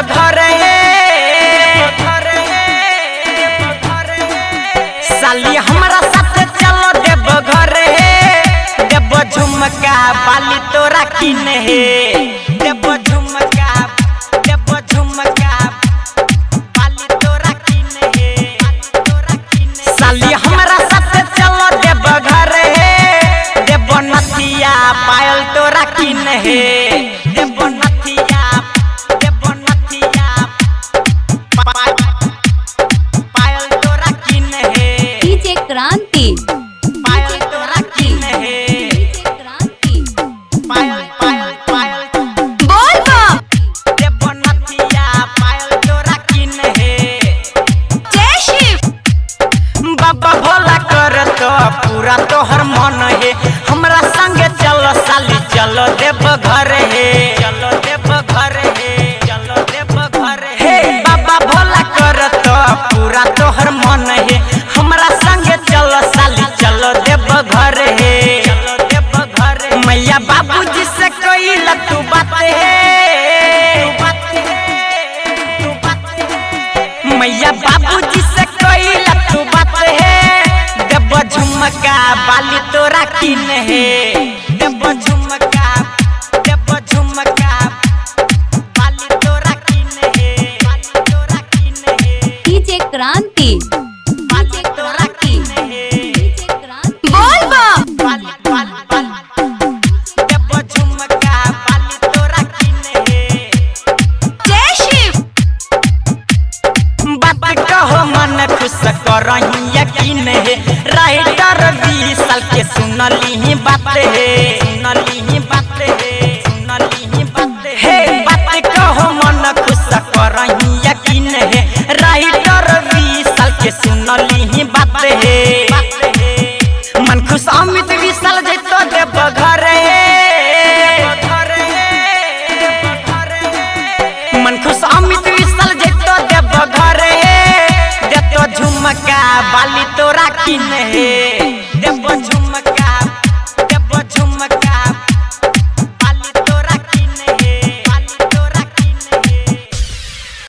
घर साली हमरा साथ चलो देव घर देव झुमका बाली तोरा किन हे देव झुमका बाली तोरा किन हे साली हमरा साथ चलो देव घर देव नथिया पायल तोरा किन हे देव नथिया पायल तोरा किन हे डीजे क्रांति पायल तोरा किन हे पायल बोल बा देव नथिया पायल तोरा किन हे जय शिव बाबा भोला कर तो पूरा तोहर मन है हमरा संगे चलो साली चलो देव घर है चलो देव घर है चलो देव घर है बाबा भोला कर तो पूरा तोहर मन है हमरा संगे चलो साली चलो देव घर है चलो देव घर मैया बाबूजी से कोई तू बात है मैया बाबूजी से कोई तू बात है देव झुमका बाली तोरा किन है देव झुमका बाली तोरा किन है डीजे क्रांति बाली तोरा किन है बोल बा देव झुमका बाली तोरा किन है जय शिव बात कहो मन खुश करही यकीन है राइटर 20 साल के सुनली बात है हे बात कहो मन खुश करही यकीन है राइटर 20 साल के सुनली बात है मन खुश अमित 20 साल जैतो देव घर मन खुश अमित 20 साल जैतो देव घर देतो झुमका बाली तोरा किन है देव झुमका